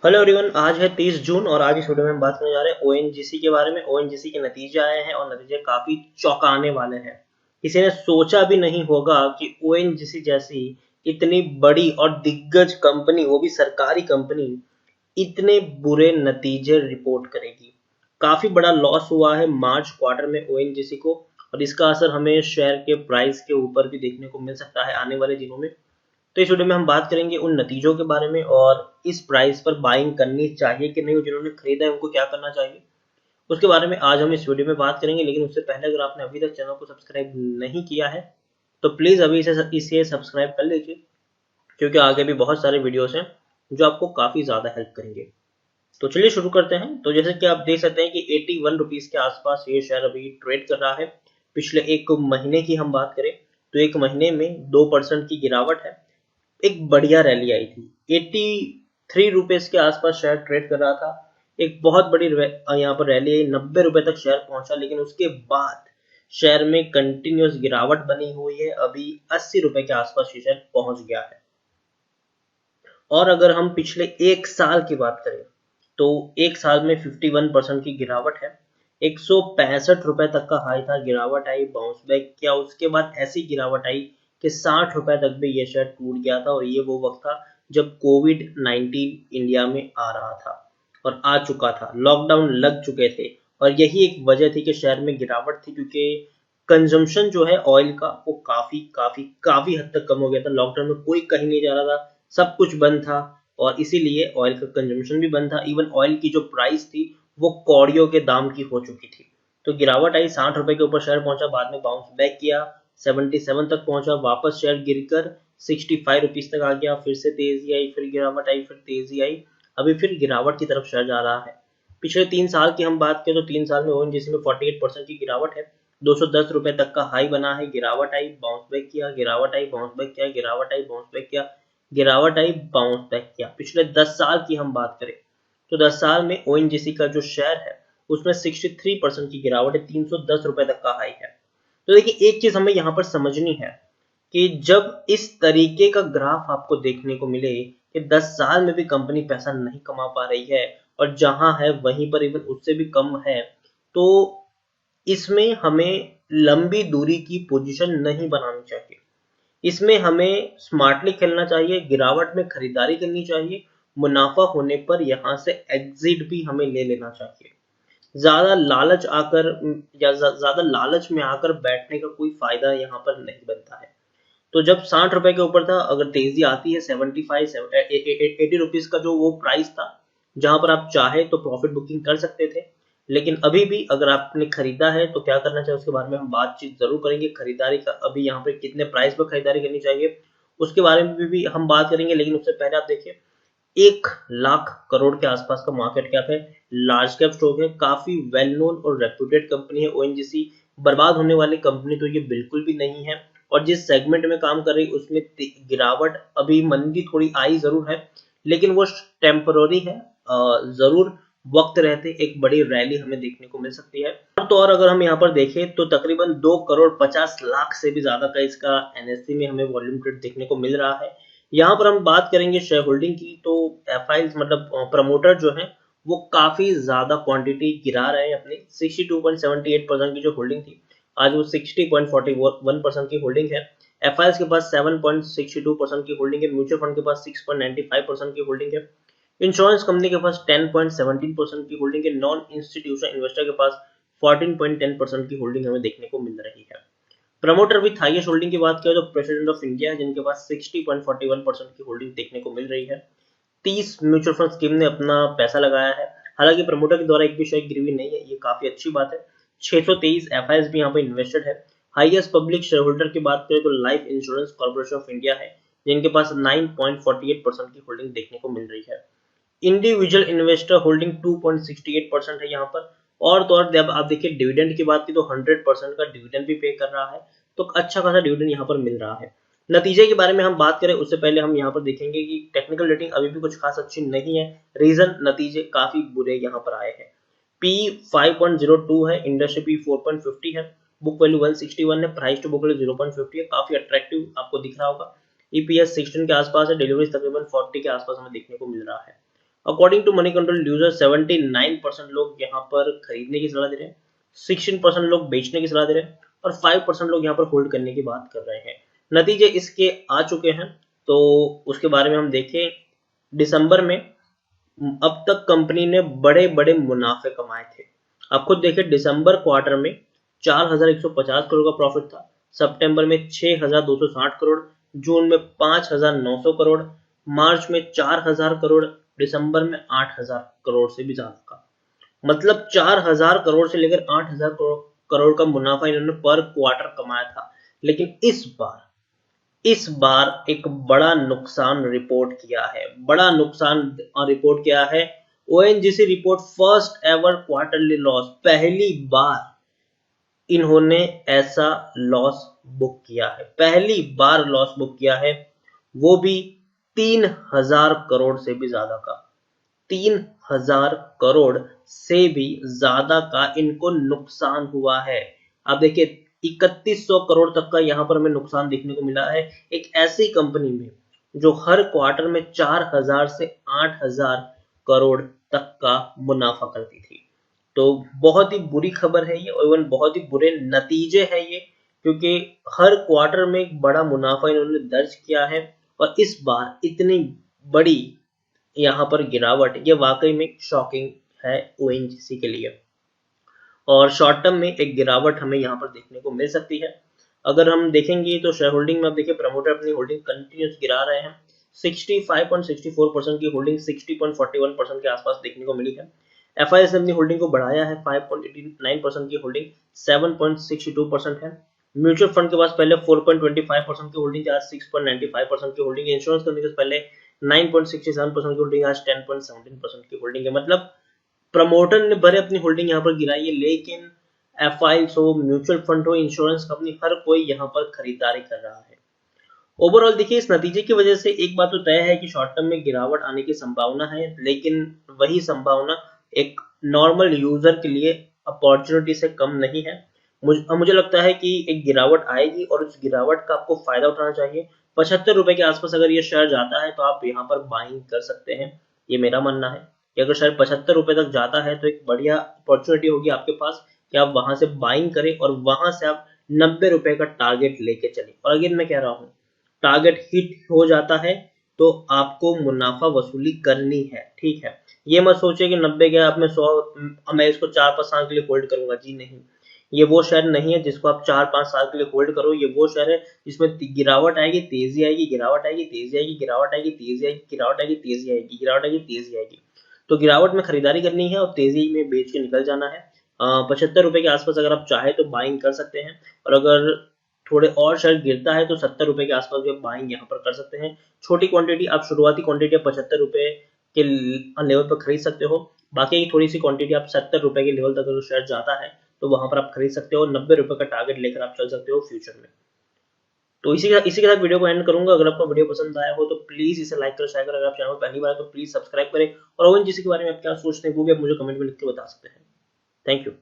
Hello everyone, आज है 30 जून और आज इस वीडियो में हम बात करने जा रहे हैं ओएनजीसी के बारे में। ओएनजीसी के नतीजे आए हैं और नतीजे काफी चौंकाने वाले हैं। किसी ने सोचा भी नहीं होगा कि ओएनजीसी जैसी इतनी बड़ी और दिग्गज कंपनी, वो भी सरकारी कंपनी, इतने बुरे नतीजे रिपोर्ट करेगी। काफी बड़ा लॉस हुआ है मार्च क्वार्टर में ओएनजीसी को और इसका असर हमें शेयर के प्राइस के ऊपर भी देखने को मिल सकता है आने वाले दिनों में। तो इस वीडियो में हम बात करेंगे उन नतीजों के बारे में और इस प्राइस पर बाइंग करनी चाहिए कि नहीं, और जिन्होंने खरीदा है उनको क्या करना चाहिए, उसके बारे में आज हम इस वीडियो में बात करेंगे। लेकिन उससे पहले अगर आपने अभी तक चैनल को सब्सक्राइब नहीं किया है तो प्लीज अभी इसे सब्सक्राइब कर लीजिए, क्योंकि आगे भी बहुत सारे वीडियोस हैं जो आपको काफी ज्यादा हेल्प करेंगे। तो चलिए शुरू करते हैं। तो जैसे कि आप देख सकते हैं कि 81 रुपीज के आसपास ये शेयर अभी ट्रेड कर रहा है। पिछले एक महीने की हम बात करें तो एक महीने में 2% की गिरावट है। एक बढ़िया रैली आई थी। 83 रुपीज के आसपास शेयर ट्रेड कर रहा था। एक बहुत बड़ी यहाँ पर रैली आई, 90 रुपए तक शेयर पहुंचा, लेकिन उसके बाद शेयर में कंटिन्यूस गिरावट बनी हुई है। अभी 80 रुपए के आसपास शेयर पहुंच गया है। और अगर हम पिछले एक साल की बात करें तो एक साल में 51% की गिरावट है। 165 रुपए तक का हाई था, गिरावट आई, बाउंस बैक किया, उसके बाद ऐसी गिरावट आई कि 60 रुपए तक भी ये शेयर टूट गया था। और ये वो वक्त था जब कोविड-19 इंडिया में आ रहा था और आ चुका था, लॉकडाउन लग चुके थे। और यही एक वजह थी कि शेयर में गिरावट थी, क्योंकि कंजम्पशन जो है ऑयल का वो काफी काफी काफी हद तक कम हो गया था। लॉकडाउन में कोई कहीं नहीं जा रहा था, सब कुछ बंद था और इसीलिए ऑयल का कंजम्पशन भी बंद था। इवन ऑयल की जो प्राइस थी वो कौड़ियों के दाम की हो चुकी थी। तो गिरावट आई, 60 रुपए के ऊपर शेयर पहुंचा, बाद में बाउंस बैक किया, 77 तक पहुंचा, वापस शेयर गिरकर 65 रुपीज तक आ गया, फिर से तेजी आई, फिर गिरावट आई, फिर तेजी आई, अभी फिर गिरावट की तरफ शेयर जा रहा है। पिछले 3 साल की हम बात करें तो 3 साल में ओएनजीसी में 48% की गिरावट है। 210 रुपए तक का हाई बना है, गिरावट आई, बाउंस बैक किया, गिरावट आई, बाउंस बैक किया, गिरावट आई, बाउंस बैक किया, गिरावट आई, बाउंस बैक किया। पिछले 10 साल की हम बात करें तो 10 साल में ओएनजीसी का जो शेयर है उसमें 63% की गिरावट है, 310 रुपए तक का हाई है। तो देखिए, एक चीज हमें यहाँ पर समझनी है कि जब इस तरीके का ग्राफ आपको देखने को मिले कि 10 साल में भी कंपनी पैसा नहीं कमा पा रही है और जहां है वहीं पर इवन उससे भी कम है, तो इसमें हमें लंबी दूरी की पोजीशन नहीं बनानी चाहिए। इसमें हमें स्मार्टली खेलना चाहिए, गिरावट में खरीदारी करनी चाहिए, मुनाफा होने पर यहां से एग्जिट भी हमें ले लेना चाहिए। ज्यादा लालच आकर या ज्यादा लालच में आकर बैठने का कोई फायदा यहाँ पर नहीं बनता है। तो जब 60 रुपए के ऊपर था, अगर तेजी आती है 80 रुपीज का जो वो प्राइस था जहां पर आप चाहे तो प्रॉफिट बुकिंग कर सकते थे। लेकिन अभी भी अगर आपने खरीदा है तो क्या करना चाहिए उसके बारे में हम बातचीत जरूर करेंगे। खरीदारी का अभी यहाँ पे कितने प्राइस पर खरीदारी करनी चाहिए उसके बारे में भी हम बात करेंगे। लेकिन उससे पहले आप देखिए, 1 लाख करोड़ के आसपास का मार्केट कैप है, लार्ज कैप स्टॉक है, काफी वेल नोन और रेप्यूटेड कंपनी है ओएनजीसी। बर्बाद होने वाली कंपनी तो ये बिल्कुल भी नहीं है। और जिस सेगमेंट में काम कर रही उसमें गिरावट, अभी मंदी थोड़ी आई जरूर है, लेकिन वो टेम्पररी है। जरूर वक्त रहते एक बड़ी रैली हमें देखने को मिल सकती है। तो और अगर हम यहाँ पर देखें तो तकरीबन 2 करोड़ 50 लाख से भी ज्यादा का इसका एनएससी में हमें वॉल्यूम ट्रेड देखने को मिल रहा है। यहाँ पर हम बात करेंगे शेयर होल्डिंग की, तो एफआईज मतलब प्रमोटर जो है वो काफी ज्यादा क्वांटिटी गिरा रहे हैं अपनी। 62.78% की जो होल्डिंग थी आज वो 60.41% की होल्डिंग है। एफआईज के पास 7.62% की होल्डिंग है, म्यूचुअल फंड के पास 6.95% की होल्डिंग है, इंश्योरेंस कंपनी के पास 10.17% की होल्डिंग है, नॉन इंस्टीट्यूशनल इन्वेस्टर के पास 14.10% की होल्डिंग हमें देखने को मिल रही है। प्रमोटर विथ हाईएस्ट होल्डिंग की बात करें तो प्रेसिडेंट ऑफ इंडिया है, जिनके पास 60.41% की होल्डिंग देखने को मिल रही है। 30 म्यूचुअल फंड स्कीम ने अपना पैसा लगाया है। हालांकि प्रमोटर के द्वारा एक भी शेयर गिरवी नहीं है, ये काफी अच्छी बात है। 623 एफआईएस भी यहाँ पे इन्वेस्टेड है। हाईएस्ट पब्लिक शेयर होल्डर की बात करें तो life insurance corporation of India है, जिनके पास 9.48% की होल्डिंग देखने को मिल रही है। इंडिविजुअल इन्वेस्टर होल्डिंग 2.68% है यहाँ पर। और तो और जब आप देखिए डिविडेंड की बात की तो 100% का डिविडेंड भी पे कर रहा है, तो अच्छा खासा डिविडेंड यहाँ पर मिल रहा है। नतीजे के बारे में हम बात करें उससे पहले हम यहाँ पर देखेंगे कि टेक्निकल रेटिंग अभी भी कुछ खास अच्छी नहीं है। रीजन, नतीजे काफी बुरे यहाँ पर आए हैं। पी 5.02 है, इंडस्ट्री पी 4.50 है, बुक वैल्यू 161 है, प्राइस टू बुक वैल्यू 0.50 है, काफी अट्रैक्टिव आपको दिख रहा होगा। ईपीएस 16 के आसपास है, डिलीवरी तकरीबन 40 के आसपास हमें देखने को मिल रहा है। According to Moneycontrol user 79% लोग यहाँ पर खरीदने की सलाह दे रहे हैं, 16% लोग बेचने की सलाह दे रहे हैं और 5% लोग यहाँ पर होल्ड करने की बात कर रहे हैं। नतीजे इसके आ चुके हैं, तो उसके बारे में हम देखें। दिसंबर में अब तक कंपनी ने बड़े बड़े मुनाफे कमाए थे। आप खुद देखिए, दिसंबर क्वार्टर में 4150 करोड़ का प्रॉफिट था, सितंबर में 6260 करोड़, जून में 5900 करोड़, मार्च में 4000 करोड़, दिसंबर में 8000 करोड़ से भी ज्यादा का, मतलब 4000 करोड़ से लेकर 8000 करोड़ का मुनाफा इन्होंने पर क्वार्टर कमाया था। लेकिन इस बार एक बड़ा नुकसान रिपोर्ट किया है, बड़ा नुकसान रिपोर्ट किया है। ONGC report first ever quarterly loss, पहली बार इन्होंने ऐसा लॉस बुक किया है, पहली बार लॉस बुक किया है, वो भी 3000 करोड़ से भी ज्यादा का, 3000 करोड़ से भी ज्यादा का इनको नुकसान हुआ है। आप देखिए 3100 करोड़ तक का यहाँ पर हमें नुकसान देखने को मिला है, एक ऐसी कंपनी में जो हर क्वार्टर में 4000 से 8000 करोड़ तक का मुनाफा करती थी। तो बहुत ही बुरी खबर है ये, और इवन बहुत ही बुरे नतीजे हैं ये, क्योंकि हर क्वार्टर में एक बड़ा मुनाफा इन्होंने दर्ज किया है और इस बार इतनी बड़ी यहाँ पर गिरावट, ये वाकई में शॉकिंग है ओएनजीसी के लिए। और शॉर्ट टर्म में एक गिरावट हमें यहाँ पर देखने को मिल सकती है। अगर हम देखेंगे तो शेयर होल्डिंग में आप देखिए, प्रमोटर अपनी होल्डिंग कंटिन्यूस गिरा रहे हैं। 65.64% की होल्डिंग 60.41% के आसपास देखने को मिली है। एफआईएस ने अपनी होल्डिंग को बढ़ाया है, 5.89% की होल्डिंग 7.62% है। म्यूचुअल फंड के पास पहले 4.25% की होल्डिंग, आज 6.95% की होल्डिंग है। इंश्योरेंस कंपनी के पहले 9.67% की होल्डिंग, आज 10.17% की होल्डिंग है। मतलब प्रमोटर ने भरे अपनी होल्डिंग यहाँ पर गिराई है, लेकिन एफआईएस हो, म्यूचुअल फंड हो, इंश्योरेंस कंपनी, हर कोई यहाँ पर खरीदारी कर रहा है। ओवरऑल देखिए, इस नतीजे की वजह से एक बात तो तय है कि शॉर्ट टर्म में गिरावट आने की संभावना है, लेकिन वही संभावना एक नॉर्मल यूजर के लिए अपॉर्चुनिटी से कम नहीं है। मुझे लगता है कि एक गिरावट आएगी और उस गिरावट का आपको फायदा उठाना चाहिए। 75 रुपए के आसपास अगर ये शेयर जाता है तो आप यहाँ पर बाइंग कर सकते हैं, ये मेरा मानना है कि अगर शेयर 75 रुपए तक जाता है तो एक बढ़िया अपॉर्चुनिटी होगी आपके पास कि आप वहां से बाइंग करें और वहां से आप 90 रुपए का टारगेट लेके चलें। और अगेन मैं कह रहा हूँ, टारगेट हिट हो जाता है तो आपको मुनाफा वसूली करनी है, ठीक है। ये मत सोचिए कि 90 गया आप में 100, मैं इसको 4-5 साल के लिए होल्ड करूंगा, जी नहीं। ये वो शेयर नहीं है जिसको आप 4-5 साल के लिए होल्ड करो। ये वो शेयर है जिसमें गिरावट आएगी, तेजी आएगी, गिरावट आएगी, तेजी आएगी, गिरावट आएगी, तेजी आएगी, गिरावट आएगी, तेजी आएगी, गिरावट आएगी, तेजी आएगी। तो गिरावट में खरीदारी करनी है और तेजी में बेच के निकल जाना है। 75 रुपए के आसपास अगर आप चाहे तो बाइंग कर सकते हैं, और अगर थोड़े और शेयर गिरता है तो 70 रुपए के आसपास भी आप बाइंग यहाँ पर कर सकते हैं। छोटी क्वांटिटी, आप शुरुआती क्वांटिटी 75 रुपए के लेवल पर खरीद सकते हो। बाकी की थोड़ी सी क्वांटिटी आप 70 रुपए के लेवल तक अगर शेयर जाता है तो वहां पर आप खरीद सकते हो। 90 रुपए का टारगेट लेकर आप चल सकते हो फ्यूचर में। तो इसी के साथ वीडियो को एंड करूंगा। अगर आपको वीडियो पसंद आया हो तो प्लीज इसे लाइक करें, शेयर करें। अगर आप चैनल पहली बार तो प्लीज सब्सक्राइब करें, और ओएनजीसी के बारे में आप क्या सोचते हैं वो भी आप मुझे कमेंट में लिख के बता सकते हैं। Thank you.